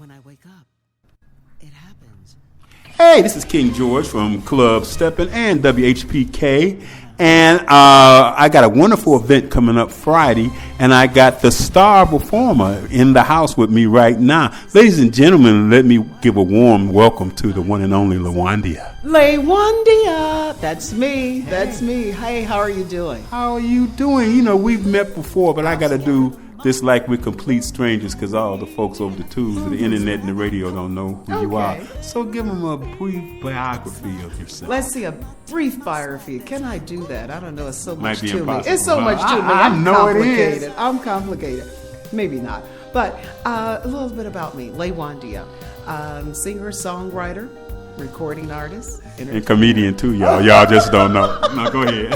when I wake up, it happens. Hey, this is King George from Club Steppin' and WHPK. And I got a wonderful event coming up Friday, and I got the star performer in the house with me right now. Ladies and gentlemen, let me give a warm welcome to the one and only Wuandia. Wuandia, that's me. That's me. Hey, how are you doing? How are you doing? You know, we've met before, but I got to do this like we're complete strangers because all the folks over the tubes of the internet and the radio don't know who you are. So give them a brief biography of yourself. Let's see, a brief biography. Can I do that? I don't know. It's so much to impossible. me. It's so much to me. I know complicated. It is. I'm complicated. Maybe not. But a little bit about me. Wuandia, singer, songwriter, recording artist, and comedian too, y'all. Y'all just don't know. No, go ahead.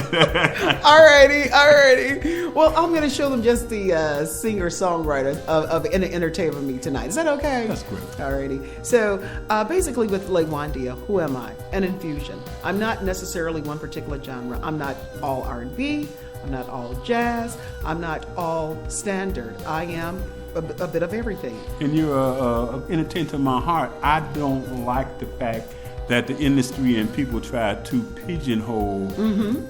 Alrighty. Well, I'm going to show them just the singer-songwriter of entertainment me tonight. Is that okay? That's great. Alrighty. So, basically with Wuandia, who am I? An infusion. I'm not necessarily one particular genre. I'm not all R&B. I'm not all jazz. I'm not all standard. I am a bit of everything. And you're entertained to my heart. I don't like the fact that the industry and people try to pigeonhole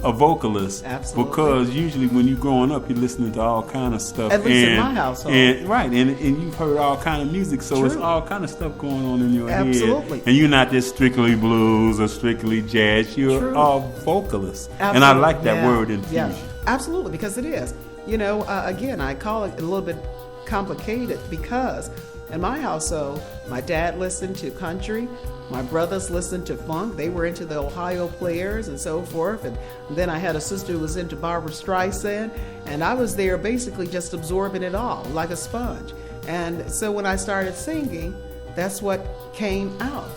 a vocalist. Absolutely. Because usually when you're growing up, you're listening to all kind of stuff. At least in my household. And you've heard all kind of music, so it's all kind of stuff going on in your head. Absolutely. And you're not just strictly blues or strictly jazz. You're all vocalists. Absolutely. And I like that word, infusion. Yeah, absolutely, because it is. You know, again, I call it a little bit complicated because in my household, my dad listened to country, my brothers listened to funk. They were into the Ohio Players and so forth. And then I had a sister who was into Barbra Streisand, and I was there basically just absorbing it all like a sponge. And so when I started singing, that's what came out.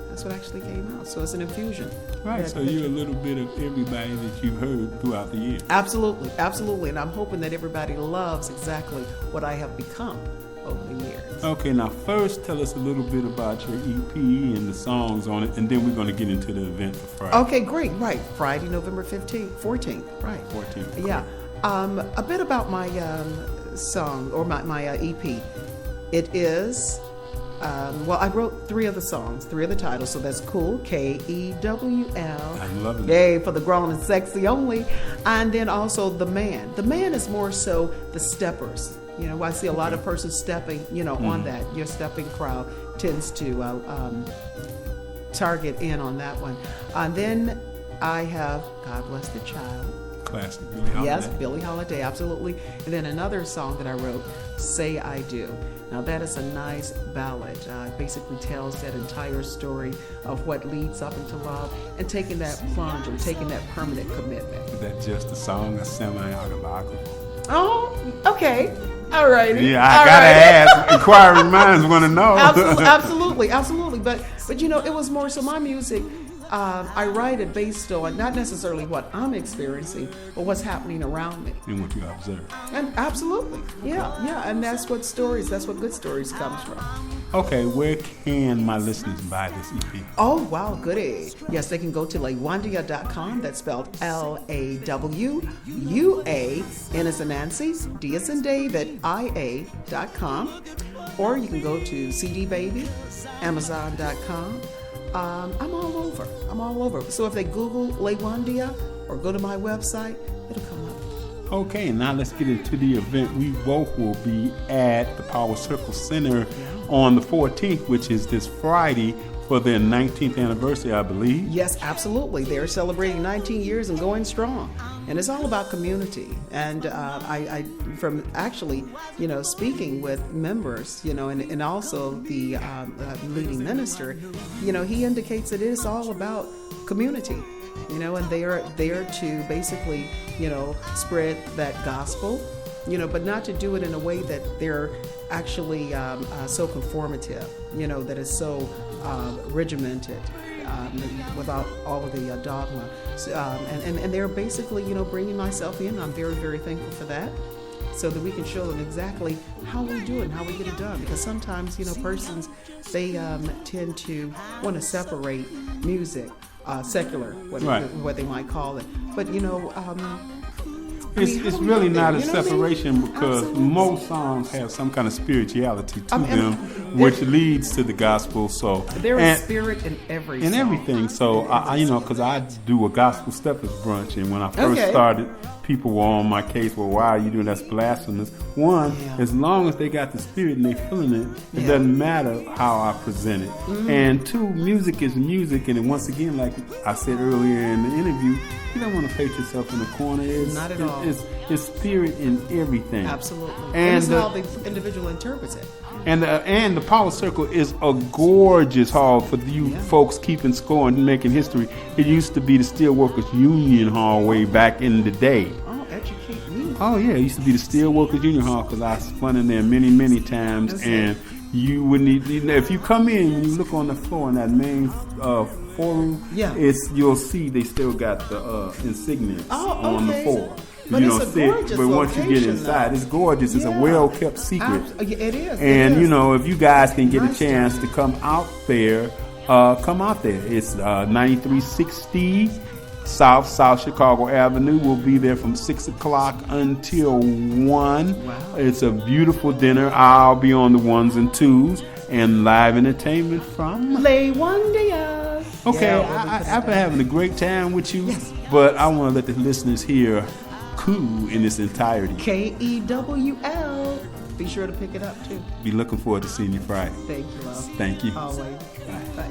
That's what actually came out. So it's an infusion. Right, so you're a little bit of everybody that you've heard throughout the years. Absolutely, absolutely. And I'm hoping that everybody loves exactly what I have become over the years. Okay, now first tell us a little bit about your EP and the songs on it, and then we're going to get into the event for Friday. Okay, great, right. Friday, November 14th, right. 14th. Yeah. A bit about my song, or my EP. It is... well, I wrote three of the titles, so that's cool. Kewl. I'm loving it. Yay, for the grown and sexy only. And then also the man. The man is more so the steppers. You know, I see a lot of persons stepping, on that. Your stepping crowd tends to target in on that one. And then I have God Bless the Child. Classic, Billie Holiday. Yes, Billie Holiday, absolutely. And then another song that I wrote, Say I Do. Now that is a nice ballad. It basically tells that entire story of what leads up into love and taking that plunge and taking that permanent commitment. Is that just a song, a semi-autobiography? Oh, okay. All right. Yeah, I gotta ask. Inquiring minds want to know. Absolutely. But it was more so my music. I write it based on not necessarily what I'm experiencing, but what's happening around me. And what you observe. And absolutely. Yeah. And that's what good stories comes from. Okay, where can my listeners buy this EP? Oh, wow, goody. Yes, they can go to Wuandia.com. That's spelled Lawua, N as in Nancy, D as in David, IA.com. Or you can go to CD Baby, Amazon.com. I'm all over. So if they Google Wuandia or go to my website, it'll come up. Okay, now let's get into the event. We both will be at the Power Circle Center on the 14th, which is this Friday, for their 19th anniversary, I believe. Yes, absolutely. They're celebrating 19 years and going strong. And it's all about community. And I from actually, speaking with members, and also the leading minister, he indicates that it is all about community, and they are there to basically, spread that gospel, but not to do it in a way that they're actually so conformative, that is so regimented. Without all of the dogma. And they're basically, bringing myself in. I'm very, very thankful for that, so that we can show them exactly how we do it and how we get it done. Because sometimes, persons, they tend to want to separate music, secular, what they might call it. But, It's really not a separation because most songs have some kind of spirituality to them, which leads to the gospel. So there is spirit in every song. in everything. So I because I do a gospel steppers brunch, and when I first started, people were on my case. Well, why are you doing that's blasphemous? One, as long as they got the spirit and they feeling it, it doesn't matter how I present it. And two, music is music, and once again, like I said earlier in the interview, you don't want to paint yourself in a corner. Not at all. It's spirit in everything. Absolutely. And it's how the individual interprets it. And the Power Circle is a gorgeous hall for you folks keeping score and making history. It used to be the Steelworkers Union Hall way back in the day. Oh, educate me. Oh, yeah. It used to be the Steelworkers Union Hall because I spun in there many, many times. And you would need, if you come in and you look on the floor in that main forum, you'll see they still got the insignia on the floor. But you it's don't a see gorgeous it, but once you get inside, it's gorgeous. It's a well-kept secret. It is. And, if you guys can get a chance to come out there, come out there. It's 9360 South Chicago Avenue. We'll be there from 6 o'clock until 1. Wow. It's a beautiful dinner. I'll be on the ones and twos and live entertainment from Wuandia. Okay, I've been having a great time with you, but I want to let the listeners hear Coup in its entirety. KEWL. Be sure to pick it up too. Be looking forward to seeing you Friday. Thank you, love. Thank you. Always. Bye. Bye.